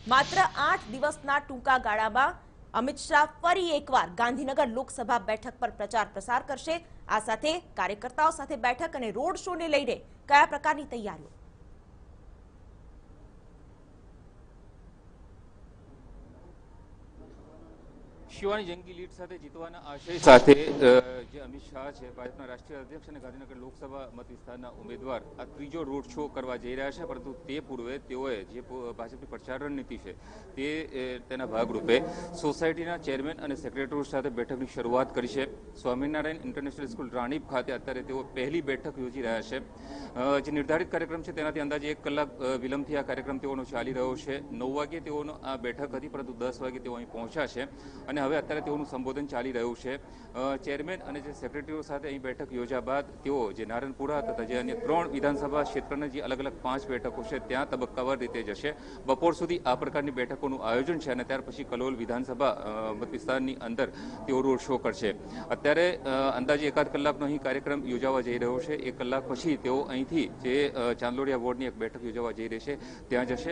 માત્ર 8 દિવસના ટૂંકા ગાળામાં અમિત શાહ ફરી એકવાર ગાંધીનગર લોકસભા બેઠક પર પ્રચાર પ્રસાર કરશે। આ સાથે કાર્યકર્તાઓ સાથે બેઠક અને રોડ શોને લઈને કયા પ્રકારની તૈયારીઓ? શિવાની જંગી લીડ સાથે જીતવાના આશય સાથે જે અમિત શાહ છે, ભાજપના રાષ્ટ્રીય અધ્યક્ષ અને ગાંધીનગર લોકસભા મત વિસ્તારના ઉમેદવાર આ ત્રીજો રોડ શો કરવા જઈ રહ્યા છે। પરંતુ તે પૂર્વે તેઓએ જે ભાજપની પ્રચાર રણનીતિ છે તેના ભાગરૂપે સોસાયટીના ચેરમેન અને સેક્રેટરીઓ સાથે બેઠકની શરૂઆત કરી છે। સ્વામિનારાયણ ઇન્ટરનેશનલ સ્કૂલ રાણીપ ખાતે અત્યારે તેઓ પહેલી બેઠક યોજી રહ્યા છે। જે નિર્ધારિત કાર્યક્રમ છે તેનાથી અંદાજે 1 કલાક વિલંબથી આ કાર્યક્રમ તેઓનો ચાલી રહ્યો છે। 9 વાગ્યે તેઓનો આ બેઠક હતી, પરંતુ 10 વાગે તેઓ અહીં પહોંચ્યા છે અને હવે અત્યારે તેઓનું સંબોધન ચાલી રહ્યું છે। ચેરમેન અને જે સેક્રેટરીઓ સાથે અહીં બેઠક યોજ્યા બાદ તેઓ જે નારણપુરા તથા જે અન્ય 3 વિધાનસભા ક્ષેત્રના જે અલગ અલગ 5 બેઠકો છે ત્યાં તબક્કાવાર રીતે જશે। બપોર સુધી આ પ્રકારની બેઠકોનું આયોજન છે અને ત્યાર પછી કલોલ વિધાનસભા મત વિસ્તારની અંદર તેઓ રોડ શો કરશે। અત્યારે અંદાજે 1 કલાકનો અહીં કાર્યક્રમ યોજાવા જઈ રહ્યો છે। 1 કલાક પછી તેઓ અહીંથી જે ચાંદલોડિયા વોર્ડની એક બેઠક યોજાવા જઈ રહી છે ત્યાં જશે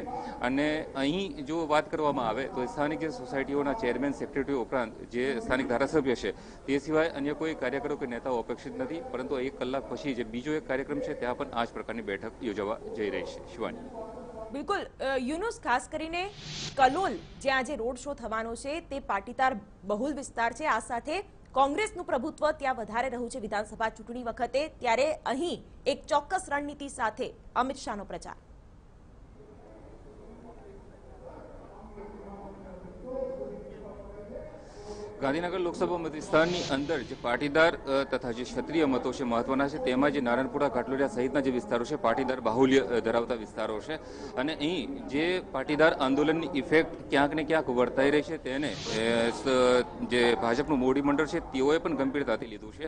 અને અહીં જો વાત કરવામાં આવે તો સ્થાનિક જે સોસાયટીઓના ચેરમેન સેક્રેટરી ઉપરાંત જે સ્થાનિક ધારાસભ્ય છે તે સિવાય અન્ય કોઈ કાર્યકરો કે નેતાઓ અપેક્ષિત નથી। પરંતુ 1 કલાક પછી જે બીજો એક કાર્યક્રમ છે ત્યાં પણ આ જ પ્રકારની બેઠક યોજવા જઈ રહી છે। શિવાની, બિલકુલ યુનુસ, ખાસ કરીને કલોલ જ્યાં આજે રોડ શો થવાનો છે તે પાટીદાર બહુલ વિસ્તાર છે। આ સાથે કોંગ્રેસનું પ્રભુત્વ ત્યાં વધારે રહ્યું છે વિધાનસભા ચૂંટણી વખતે, ત્યારે અહીં એક ચોક્કસ રણનીતિ સાથે અમિત શાહનો પ્રચાર। ગાંધીનગર લોકસભા મત વિસ્તારની અંદર જે પાટીદાર તથા જે ક્ષત્રિય મતો છે મહત્વના છે। તેમાં જે નારણપુરા, ઘાટલોડિયા સહિતના જે વિસ્તારો છે પાટીદાર બાહુલ્ય ધરાવતા વિસ્તારો છે અને અહીં જે પાટીદાર આંદોલનની ઇફેક્ટ ક્યાંક ને ક્યાંક વર્તાઈ રહી છે તેને જે ભાજપનું મોવડી મંડળ છે તેઓએ પણ ગંભીરતાથી લીધું છે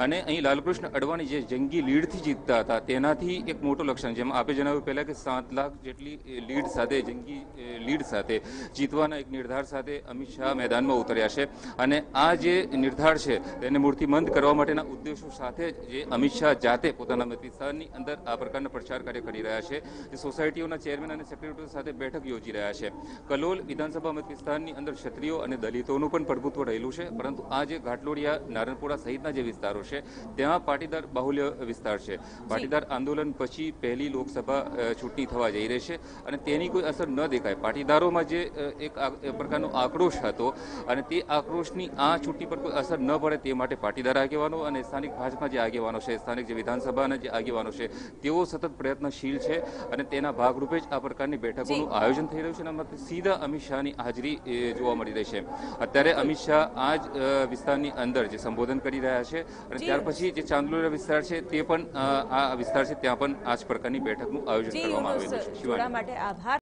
અને અહીં લાલકૃષ્ણ અડવાણી જે જંગી લીડથી જીતતા હતા તેનાથી એક મોટું લક્ષણ, જેમ આપે જણાવ્યું પહેલા કે 7 લાખ જેટલી લીડ સાથે, જંગી લીડ સાથે જીતવાના એક નિર્ધાર સાથે અમિત શાહ મેદાનમાં ઉતર્યા છે અને આ જે નિર્ધાર છે તેને મૂર્તિમંત કરવા માટેના ઉદ્દેશો સાથે જે અમિત શાહ જાતે પોતાના મત વિસ્તારની અંદર આ પ્રકારના પ્રચાર કાર્ય કરી રહ્યા છે। જે સોસાયટીઓના ચેરમેન અને સેક્રેટરીઓ સાથે બેઠક યોજી રહ્યા છે। કલોલ વિધાનસભા મત વિસ્તારની અંદર ક્ષત્રિયો અને દલિતોનું પણ પ્રભુત્વ રહેલું છે, પરંતુ આ જે ઘાટલોડિયા, નારણપુરા સહિતના જે વિસ્તારો છે ત્યાં પાટીદાર બાહુલ્ય વિસ્તાર છે। પાટીદાર આંદોલન પછી પહેલી લોકસભા ચૂંટણી થવા જઈ રહી છે અને તેની કોઈ અસર ન દેખાય। પાટીદારોમાં જે એક પ્રકારનો આક્રોશ હતો અને તે આક્રોશની આ ચૂંટણી પર કોઈ અસર ન પડે તે માટે પાટીદાર આગેવાનો અને સ્થાનિક ભાજપના જે આગેવાનો છે, સ્થાનિક જે વિધાનસભાના જે આગેવાનો છે તેઓ સતત પ્રયત્નશીલ છે અને તેના ભાગરૂપે જ આ પ્રકારની બેઠકોનું આયોજન થઈ રહ્યું છે અને સીધા અમિત શાહની હાજરી જોવા મળી રહી છે। અત્યારે અમિત શાહ આ જ વિસ્તારની અંદર જે સંબોધન કરી રહ્યા છે અને ત્યાર પછી જે ચાંદલોડિયા વિસ્તાર છે તે પણ આ વિસ્તાર છે ત્યાં પણ આ જ પ્રકારની બેઠકનું આયોજન કરવામાં આવેલું છે। જોડા માટે આભાર।